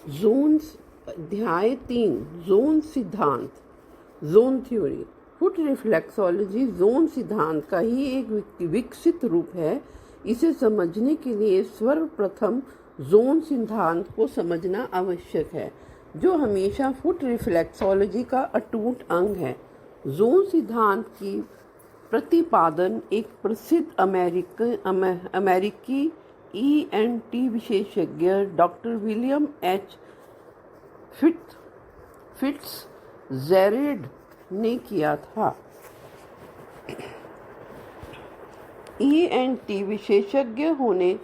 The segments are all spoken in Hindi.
जोन्स अध्याय 3 जोन सिद्धांत। Zone theory. Foot reflexology zone सिद्धांत का ही एक विकसित रूप है। इसे समझने के लिए सर्वप्रथम जोन सिद्धांत को समझना आवश्यक है, जो हमेशा फुट रिफ्लेक्सोलॉजी का अटूट अंग है। जोन सिद्धांत की प्रतिपादन एक प्रसिद्ध अमेरिकी ENT विशेषज्ञ डॉक्टर विलियम एच फिट्ज़जेराल्ड ने किया था। ENT विशेषज्ञ होने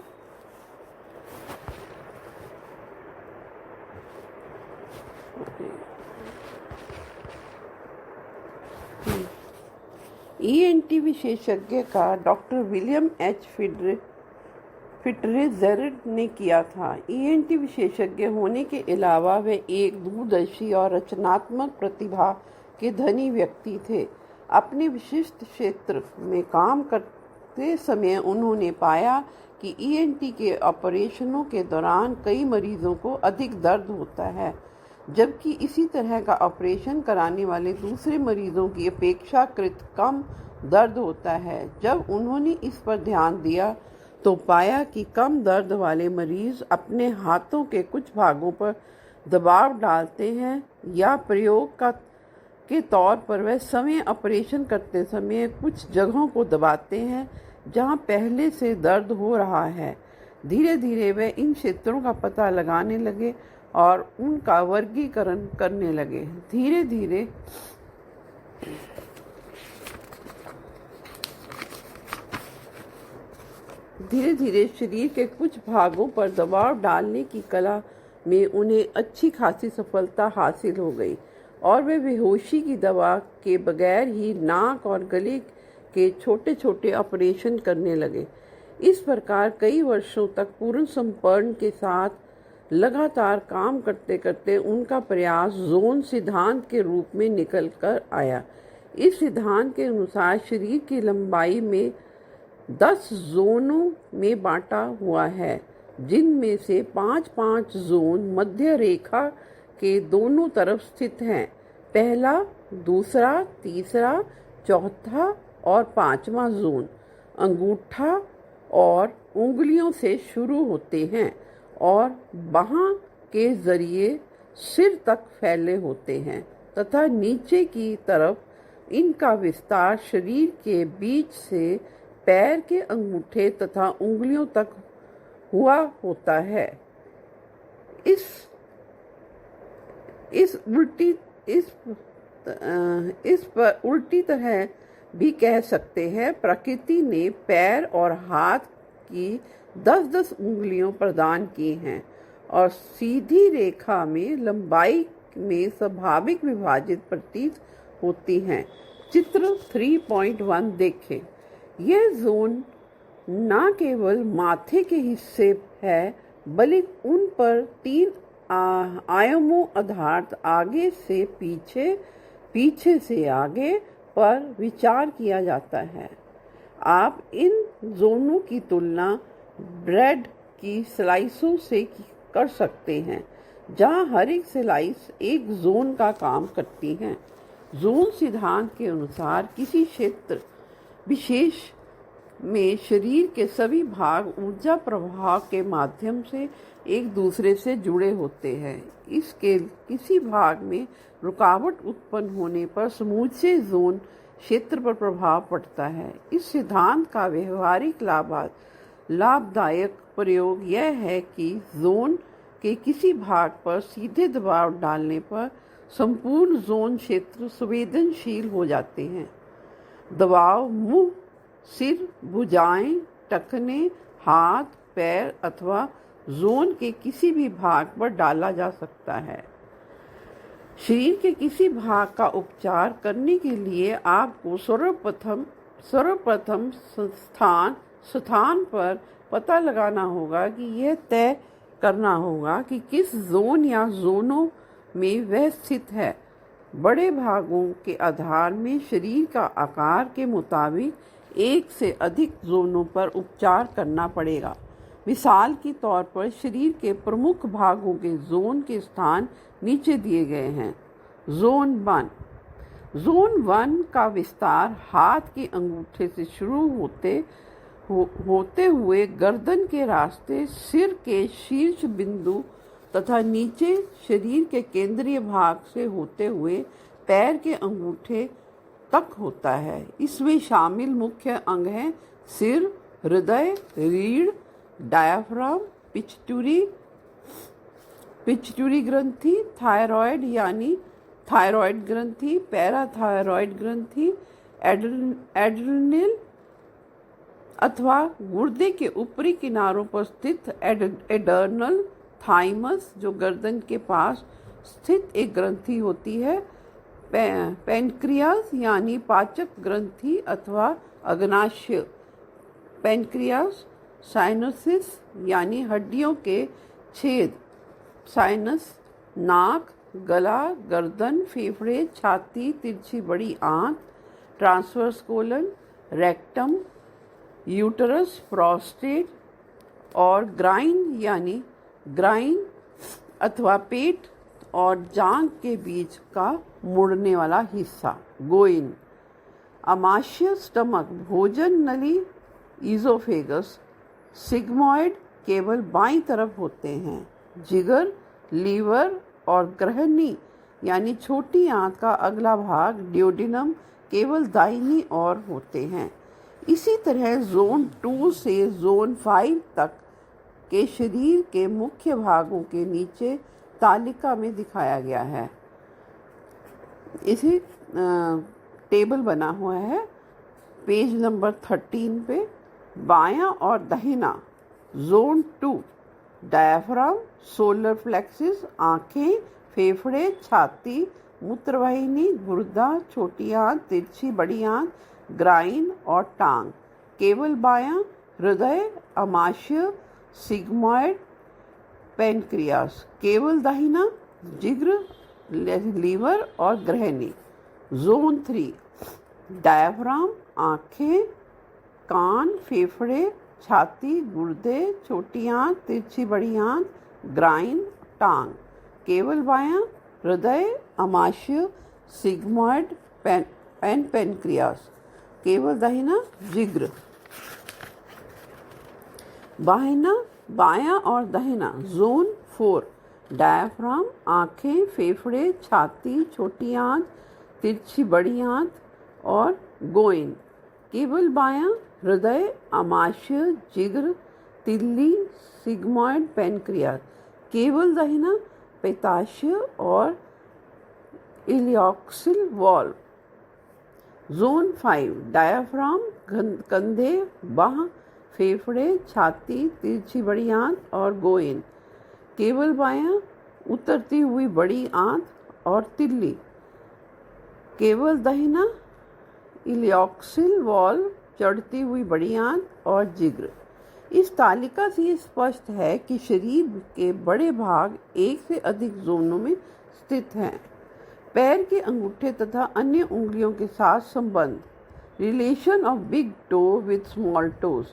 ENT विशेषज्ञ का डॉक्टर विलियम एच फिट्ज़जेराल्ड ने किया था। ENT विशेषज्ञ होने के अलावा वे एक दूरदर्शी और रचनात्मक प्रतिभा के धनी व्यक्ति थे। अपने विशिष्ट क्षेत्र में काम करते समय उन्होंने पाया कि ENT के ऑपरेशनों के दौरान कई मरीजों को अधिक दर्द होता है, जबकि इसी तरह का ऑपरेशन कराने वाले दूसरे मरीजों की अपेक्षाकृत कम दर्द होता है। जब उन्होंने इस पर ध्यान दिया तो पाया कि कम दर्द वाले मरीज अपने हाथों के कुछ भागों पर दबाव डालते हैं, या प्रयोग के तौर पर वह समय ऑपरेशन करते समय कुछ जगहों को दबाते हैं जहां पहले से दर्द हो रहा है। धीरे धीरे वे इन क्षेत्रों का पता लगाने लगे और उनका वर्गीकरण करने लगे। धीरे धीरे शरीर के कुछ भागों पर दबाव डालने की कला में उन्हें अच्छी खासी सफलता हासिल हो गई और वे बेहोशी की दवा के बगैर ही नाक और गले के छोटे छोटे ऑपरेशन करने लगे। इस प्रकार कई वर्षों तक पूर्ण समर्पण के साथ लगातार काम करते करते उनका प्रयास जोन सिद्धांत के रूप में निकल कर आया। इस सिद्धांत के अनुसार शरीर की लंबाई में 10 जोनों में बांटा हुआ है, जिनमें से 5-5 जोन मध्य रेखा के दोनों तरफ स्थित हैं। पहला, दूसरा, तीसरा, चौथा और 5वां जोन अंगूठा और उंगलियों से शुरू होते हैं और बाह के जरिए सिर तक फैले होते हैं तथा नीचे की तरफ इनका विस्तार शरीर के बीच से पैर के अंगूठे तथा उंगलियों तक हुआ होता है। इस पर उल्टी तरह भी कह सकते हैं, प्रकृति ने पैर और हाथ की 10-10 उंगलियों प्रदान की हैं और सीधी रेखा में लंबाई में स्वाभाविक विभाजित प्रतीत होती हैं। चित्र 3.1 देखें। यह जोन न केवल माथे के हिस्से है, बल्कि उन पर 3 आयामों अर्थात आगे से पीछे, पीछे से आगे पर विचार किया जाता है। आप इन जोनों की तुलना ब्रेड की स्लाइसों से कर सकते हैं, जहां हर एक स्लाइस एक जोन का काम करती है। जोन सिद्धांत के अनुसार किसी क्षेत्र विशेष में शरीर के सभी भाग ऊर्जा प्रवाह के माध्यम से एक दूसरे से जुड़े होते हैं। इसके किसी भाग में रुकावट उत्पन्न होने पर समूचे जोन क्षेत्र पर प्रभाव पड़ता है। इस सिद्धांत का व्यवहारिक लाभदायक प्रयोग यह है कि जोन के किसी भाग पर सीधे दबाव डालने पर संपूर्ण जोन क्षेत्र संवेदनशील हो जाते हैं। दबाव मुंह, सिर, भुजाएं, टखने, हाथ, पैर अथवा जोन के किसी भी भाग पर डाला जा सकता है। शरीर के किसी भाग का उपचार करने के लिए आपको सर्वप्रथम स्थान पर पता लगाना होगा कि यह तय करना होगा कि किस जोन या जोनों में वह स्थित है। बड़े भागों के आधार में शरीर का आकार के मुताबिक एक से अधिक जोनों पर उपचार करना पड़ेगा। मिसाल के तौर पर शरीर के प्रमुख भागों के जोन के स्थान नीचे दिए गए हैं। जोन 1 का विस्तार हाथ के अंगूठे से शुरू होते हुए गर्दन के रास्ते सिर के शीर्ष बिंदु तथा नीचे शरीर के केंद्रीय भाग से होते हुए पैर के अंगूठे तक होता है। इसमें शामिल मुख्य अंग हैं सिर, हृदय, रीढ़, डायाफ्राम, पिट्यूटरी ग्रंथि, थायराइड यानी थायराइड ग्रंथि, पैराथायराइड ग्रंथि, एड्रेनल अथवा गुर्दे के ऊपरी किनारों पर स्थित एडर्नल, थाइमस जो गर्दन के पास स्थित एक ग्रंथि होती है, पैनक्रियास यानी पाचक ग्रंथि अथवा अग्नाशय, पैनक्रियास, साइनसिस यानी हड्डियों के छेद, साइनस, नाक, गला, गर्दन, फेफड़े, छाती, तिरछी बड़ी आंत, transverse colon, rectum, uterus, prostate और ग्राइन अथवा पेट और जांघ के बीच का मुड़ने वाला हिस्सा, गोइन, आमाशय, स्टमक, भोजन नली, ईजोफेगस, सिग्मॉइड केवल बाईं तरफ होते हैं, जिगर, लीवर और ग्रहणी यानी छोटी आंत का अगला भाग, ड्यूडेनम, केवल दाहिनी ओर होते हैं। इसी तरह जोन 2 से जोन 5 तक के शरीर के मुख्य भागों के नीचे तालिका में दिखाया गया है। इसे टेबल बना हुआ है पेज नंबर 13 पे। बायां और दाहिना जोन 2 डायाफ्राम, सोलर प्लेक्सिस, आंखें, फेफड़े, छाती, मूत्रवाहिनी, गुर्दा, छोटी आंत, तिरछी बड़ी आंत, ग्राइन और टांग। केवल बायां हृदय, आमाशय, सिग्मॉइड, पैनक्रियास। केवल दाहिना जिगर, लीवर और ग्रहणी। जोन 3 डायाफ्राम, आंखें, कान, फेफड़े, छाती, गुर्दे, छोटी आंत, तिरछी बड़ी आंत, ग्राइन, टांग। केवल बायां हृदय, आमाशय, सिग्मॉइड, पैनक्रियास। केवल दाहिना जिगर। बायां और दाहिना जोन 4 डायाफ्राम, आंखें, फेफड़े, छाती, छोटी आंत, तिरछी बड़ी आंत और गोइन। केवल बायां हृदय, आमाशय, जिगर, तिल्ली, सिग्मॉइड, पैनक्रियास। केवल दाहिना पित्ताशय और इलियोक्सिल वाल्व। जोन 5 डायाफ्राम, कंधे, बाह, फेफड़े, छाती, तिरछी बड़ी आंत और गोइन। केवल बायां उतरती हुई बड़ी आंत और तिल्ली। केवल दाहिना इलियोक्सिल वाल्व, चढ़ती हुई बड़ी आंत और जिगर। इस तालिका से ये स्पष्ट है कि शरीर के बड़े भाग एक से अधिक जोनों में स्थित हैं। पैर के अंगूठे तथा अन्य उंगलियों के साथ संबंध, relation of big toe with small toes.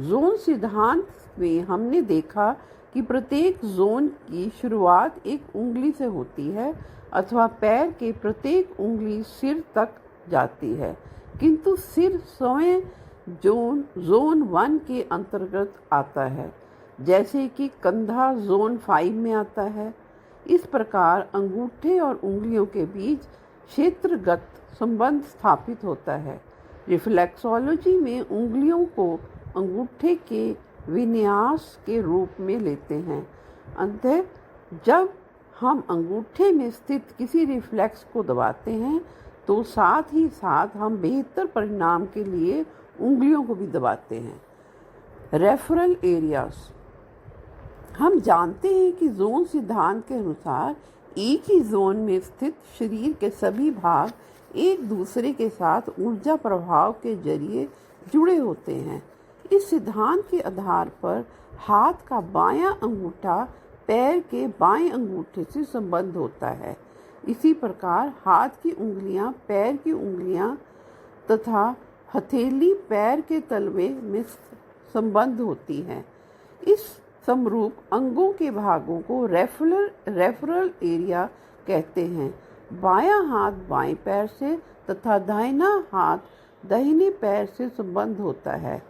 Zone सिद्धांत में हमने देखा कि प्रत्येक जोन की शुरुआत एक उंगली से होती है अथवा पैर के प्रत्येक उंगली सिर तक जाती है, किंतु सिर स्वयं जोन 1 के अंतर्गत आता है, जैसे कि कंधा जोन 5 में आता है। इस प्रकार अंगूठे और उंगलियों के बीच क्षेत्रगत संबंध स्थापित होता है। रिफ्लेक्सोलॉजी में उंगलियों को अंगूठे के विन्यास के रूप में लेते हैं। अंततः जब हम अंगूठे में स्थित किसी रिफ्लेक्स को दबाते हैं तो साथ ही साथ हम बेहतर परिणाम के लिए उंगलियों को भी दबाते हैं। Referral areas. हम जानते हैं कि जोन सिद्धांत के अनुसार एक ही जोन में स्थित शरीर के सभी भाग एक दूसरे के साथ ऊर्जा प्रभाव के जरिए जुड़े होते हैं। इस सिद्धांत के आधार पर हाथ का बायां अंगूठा पैर के बाएं अंगूठे से संबंध होता है। इसी प्रकार हाथ की उंगलियां पैर की उंगलियां तथा हथेली पैर के तलवे में संबंध होती हैं। इस समरूप अंगों के भागों को रेफरल एरिया कहते हैं। बायां हाथ बाएं पैर से तथा दाहिना हाथ दाहिने पैर से संबंध होता है।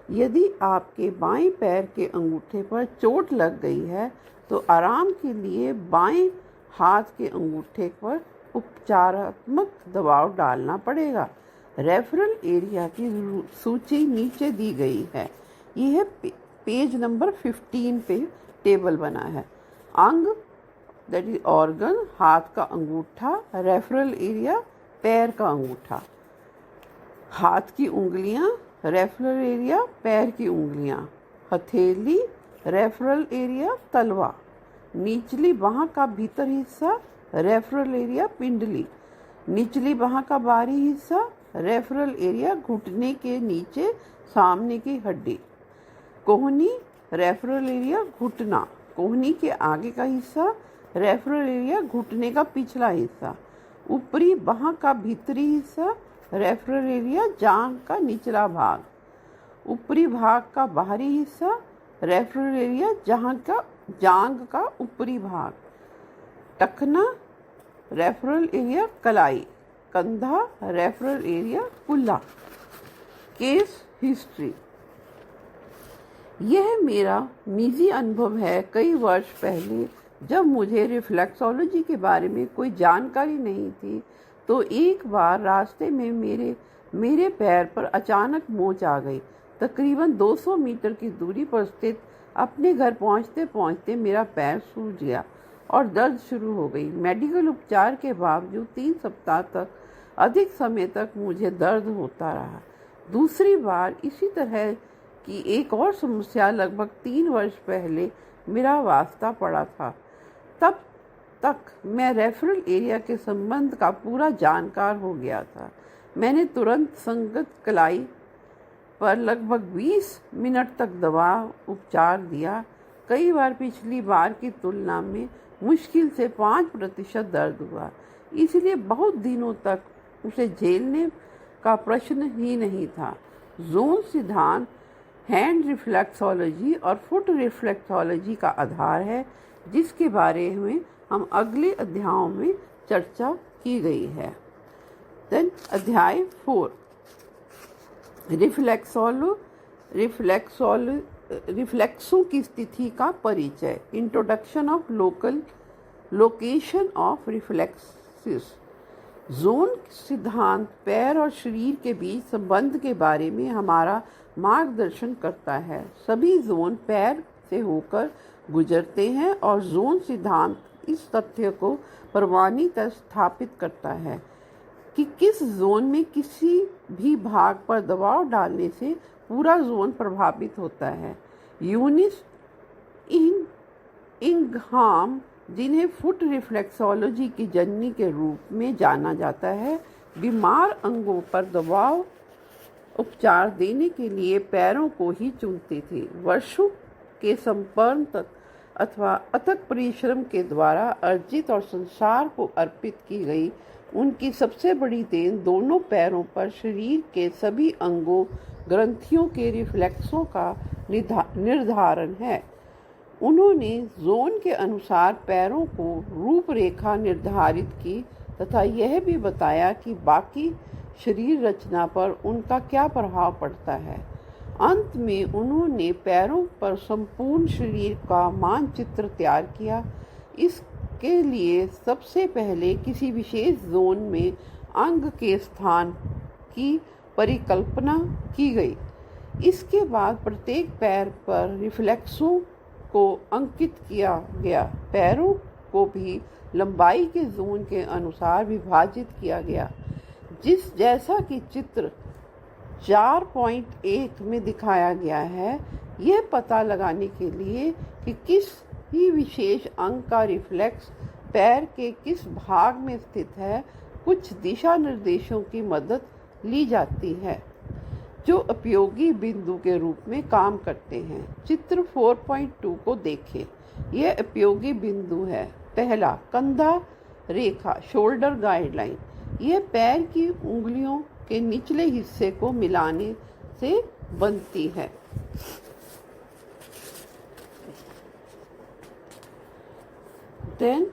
यदि आपके बाएं पैर के अंगूठे पर चोट लग गई है तो आराम के लिए बाएं हाथ के अंगूठे पर उपचारात्मक दबाव डालना पड़ेगा। रेफरल एरिया की सूची नीचे दी गई है। यह पेज नंबर 15 पे टेबल बना है। अंग दैट इज ऑर्गन, हाथ का अंगूठा, रेफरल एरिया पैर का अंगूठा, हाथ की उंगलियां, रेफरल एरिया पैर की उंगलियां, हथेली, रेफरल एरिया तलवा, निचली बाह का भीतर हिस्सा, रेफरल एरिया पिंडली, निचली बाह का बाहरी हिस्सा, रेफरल एरिया घुटने के नीचे सामने की हड्डी, कोहनी, रेफरल एरिया घुटना, कोहनी के आगे का हिस्सा, रेफरल एरिया घुटने का पिछला हिस्सा, ऊपरी बाह का भीतरी हिस्सा, रेफरल एरिया जांघ का निचला भाग, ऊपरी भाग का बाहरी हिस्सा, रेफरल एरिया जांघ का ऊपरी भाग, टखना, रेफरल एरिया कलाई, कंधा, रेफरल एरिया कुल्ला। Case history. यह मेरा निजी अनुभव है। कई वर्ष पहले जब मुझे रिफ्लेक्सोलॉजी के बारे में कोई जानकारी नहीं थी तो एक बार रास्ते में मेरे पैर पर अचानक मोच आ गई। तकरीबन 200 मीटर की दूरी पर स्थित अपने घर पहुंचते पहुंचते मेरा पैर सूज गया और दर्द शुरू हो गई। मेडिकल उपचार के बावजूद 3 सप्ताह तक अधिक समय तक मुझे दर्द होता रहा। दूसरी बार इसी तरह की एक और समस्या लगभग 3 वर्ष पहले मेरा वास्ता पड़ा था। तब तक मैं रेफरल एरिया के संबंध का पूरा जानकार हो गया था। मैंने तुरंत संगत कलाई पर लगभग 20 मिनट तक दवा उपचार दिया। कई बार पिछली बार की तुलना में मुश्किल से 5% दर्द हुआ, इसलिए बहुत दिनों तक उसे झेलने का प्रश्न ही नहीं था। जोन सिद्धांत हैंड रिफ्लेक्सोलॉजी और फुट रिफ्लेक्सोलॉजी का आधार है, जिसके बारे में हम अगले अध्यायों में चर्चा की गई है। देन अध्याय 4 रिफ्लेक्सों की स्थिति का परिचय। Introduction of location of reflexes. Zone सिद्धांत पैर और शरीर के बीच संबंध के बारे में हमारा मार्गदर्शन करता है। सभी जोन पैर से होकर गुजरते हैं और जोन सिद्धांत इस तथ्य को प्रमाणित स्थापित करता है कि किस जोन में किसी भी भाग पर दबाव डालने से पूरा जोन प्रभावित होता है। यूनिस इंघहाम, जिन्हें फुट रिफ्लेक्सोलॉजी की जननी के रूप में जाना जाता है, बीमार अंगों पर दबाव उपचार देने के लिए पैरों को ही चुनती थी। वर्षों के संपर्क अथवा अथक परिश्रम के द्वारा अर्जित और संसार को अर्पित की गई उनकी सबसे बड़ी देन दोनों पैरों पर शरीर के सभी अंगों ग्रंथियों के रिफ्लेक्सों का निर्धारण है। उन्होंने जोन के अनुसार पैरों को रूपरेखा निर्धारित की तथा यह भी बताया कि बाकी शरीर रचना पर उनका क्या प्रभाव पड़ता है। अंत में उन्होंने पैरों पर संपूर्ण शरीर का मानचित्र तैयार किया। इसके लिए सबसे पहले किसी विशेष जोन में अंग के स्थान की परिकल्पना की गई। इसके बाद प्रत्येक पैर पर रिफ्लेक्सों को अंकित किया गया। पैरों को भी लंबाई के जोन के अनुसार विभाजित किया गया, जैसा कि चित्र 4.1 में दिखाया गया है। यह पता लगाने के लिए कि किस ही विशेष अंग का रिफ्लेक्स पैर के किस भाग में स्थित है, कुछ दिशा निर्देशों की मदद ली जाती है जो उपयोगी बिंदु के रूप में काम करते हैं। चित्र 4.2 को देखें। यह उपयोगी बिंदु है। पहला, कंधा रेखा, शोल्डर गाइडलाइन। यह पैर की उंगलियों के निचले हिस्से को मिलाने से बनती है। देन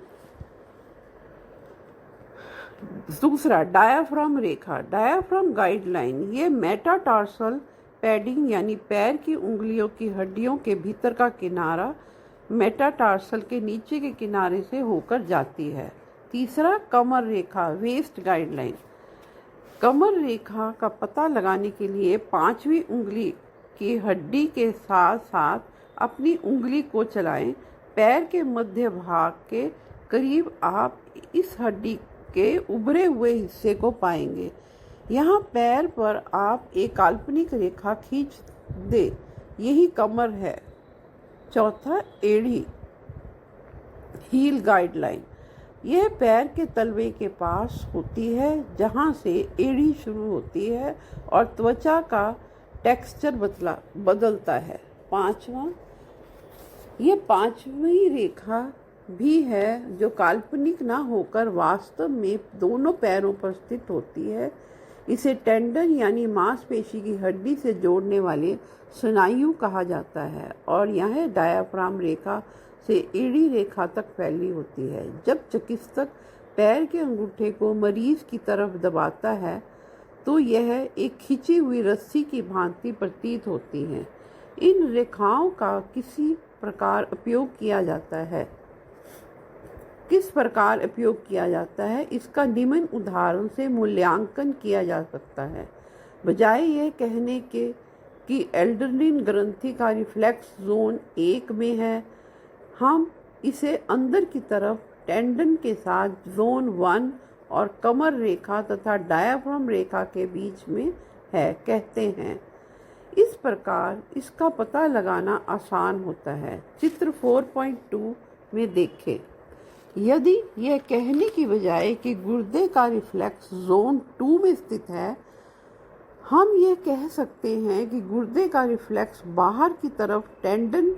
दूसरा डायाफ्राम रेखा, डायाफ्राम गाइडलाइन। ये मेटाटार्सल पैडिंग यानी पैर की उंगलियों की हड्डियों के भीतर का किनारा मेटाटार्सल के नीचे के किनारे से होकर जाती है। तीसरा कमर रेखा, वेस्ट गाइडलाइन। कमर रेखा का पता लगाने के लिए पांचवी उंगली की हड्डी के साथ साथ अपनी उंगली को चलाएं। पैर के मध्य भाग के करीब आप इस हड्डी के उभरे हुए हिस्से को पाएंगे। यहाँ पैर पर आप एक काल्पनिक रेखा खींच दे, यही कमर है। चौथा एड़ी, हील गाइडलाइन। यह पैर के तलवे के पास होती है जहाँ से एड़ी शुरू होती है और त्वचा का टेक्सचर बदलता है। पांचवा, ये पांचवी रेखा भी है जो काल्पनिक ना होकर वास्तव में दोनों पैरों पर स्थित होती है। इसे टेंडन यानी मांसपेशी की हड्डी से जोड़ने वाले स्नायु कहा जाता है और यह डायाफ्राम रेखा से एड़ी रेखा तक फैली होती है। जब चिकित्सक पैर के अंगूठे को मरीज की तरफ दबाता है तो यह एक खिंची हुई रस्सी की भांति प्रतीत होती है। इन रेखाओं का किस प्रकार उपयोग किया जाता है, इसका निम्न उदाहरण से मूल्यांकन किया जा सकता है। बजाय यह कहने के कि एल्डरलिन ग्रंथि का रिफ्लेक्स जोन 1 में है, हम इसे अंदर की तरफ टेंडन के साथ जोन 1 और कमर रेखा तथा डायाफ्राम रेखा के बीच में है कहते हैं। इस प्रकार इसका पता लगाना आसान होता है। चित्र 4.2 में देखें। यदि यह कहने की बजाय कि गुर्दे का रिफ्लेक्स जोन 2 में स्थित है, हम यह कह सकते हैं कि गुर्दे का रिफ्लेक्स बाहर की तरफ टेंडन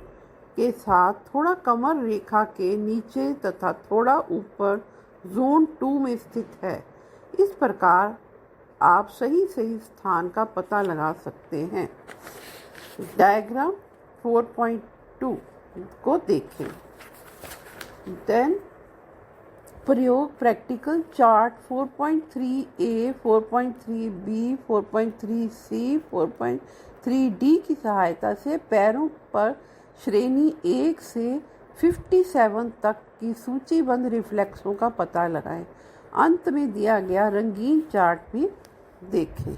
के साथ थोड़ा कमर रेखा के नीचे तथा थोड़ा ऊपर जोन 2 में स्थित है। इस प्रकार आप सही स्थान का पता लगा सकते हैं। डायग्राम 4.2 को देखें। देन प्रयोग practical chart 4.3a, 4.3b, 4.3c, 4.3d की सहायता से पैरों पर श्रेणी 1 से 57 तक की सूचीबद्ध रिफ्लेक्सों का पता लगाएं। अंत में दिया गया रंगीन चार्ट भी देखें।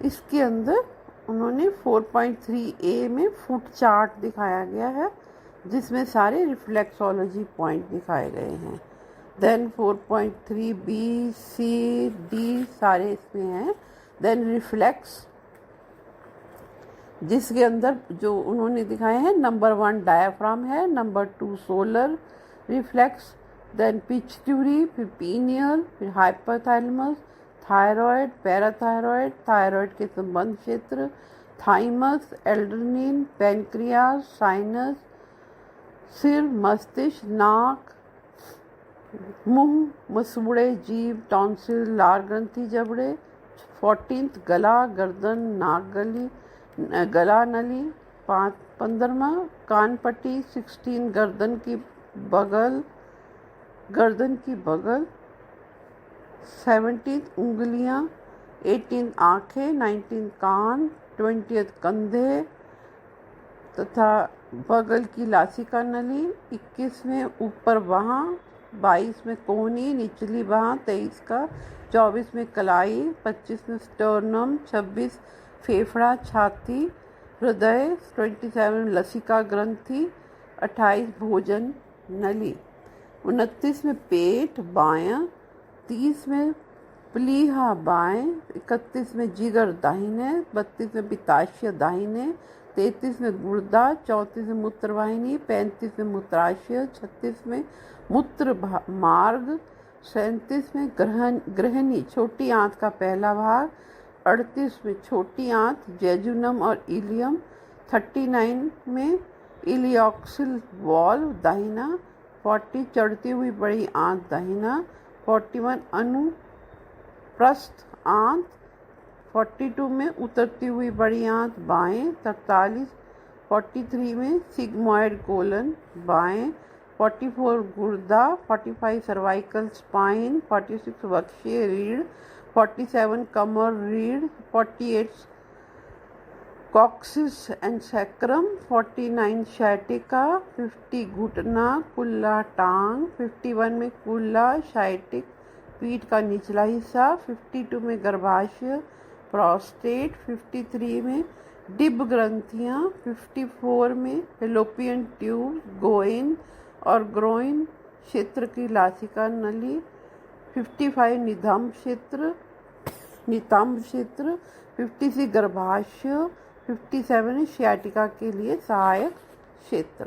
इसके अंदर उन्होंने 4.3a में फुट चार्ट दिखाया गया है जिसमें सारे रिफ्लेक्सोलॉजी पॉइंट दिखाए गए हैं। देन 4.3b, c, d सारे इसमें हैं। देन रिफ्लेक्स जिसके अंदर जो उन्होंने दिखाए हैं, नंबर 1 डायाफ्राम है, number 2 solar reflex, then pituitary, फिर पीनियल, फिर हाइपोथैलेमस, थायराइड, पैराथायराइड, थायराइड के संबंध क्षेत्र, थाइमस, एल्ड्रेनिन, पैनक्रियास, साइनस, सिर, मस्तिष्क, नाक, मुंह, मसूड़े, जीभ, टॉन्सिल, लार ग्रंथि, जबड़े। 14th गला, गर्दन, नाक गली, गला नली। 15वां कान पट्टी। 16 गर्दन की बगल। 17th उंगलियां। 18th आँखें। 19th कान। 20th कंधे तथा बगल की लासिका नली। 21वें ऊपर बाहाँ। 22 में कोहनी, निचली बाहाँ। 23 का। 24 में कलाई। 25 में स्टर्नम। 26 फेफड़ा, छाती, हृदय। 27 लसिका ग्रंथि। 28 भोजन नली। 29 में पेट बायां। 30 में प्लीहा बाएं। 31 में जिगर दाहिने। 32 में पित्ताशय दाहिने। 33 में गुर्दा। 34 में मूत्रवाहिनी। 35 में मूत्राशय। 36 में मूत्र मार्ग। 37 में ग्रहणी छोटी आंत का पहला भाग। 38 में छोटी आंत, जेजुनम और इलियम। 39 में इलियोक्सिल वॉल्व दाहिना। 40 चढ़ती हुई बड़ी आंत दाहिना। 41 अनुप्रस्थ आंत। 42 में उतरती हुई बड़ी आंत बाएं। 43 में सिग्मोइड कोलन बाएं। 44 गुर्दा, 45 सर्वाइकल स्पाइन, 46 वक्षीय रीढ़, 47 कमर रीढ़, 48 कॉक्सिस एंड सैक्रम, 49 शैटिका, 50 घुटना कुल्ला टांग, 51 में कुल्ला शाइटिक पीठ का निचला हिस्सा, 52 में गर्भाशय प्रोस्टेट, 53 में डिब ग्रंथियाँ, 54 में फेलोपियन ट्यूब गोइन और ग्रोइन क्षेत्र की लासिका नली, 55 नितंब क्षेत्र, 56 गर्भाशय, 57 शियाटिका के लिए सहायक क्षेत्र।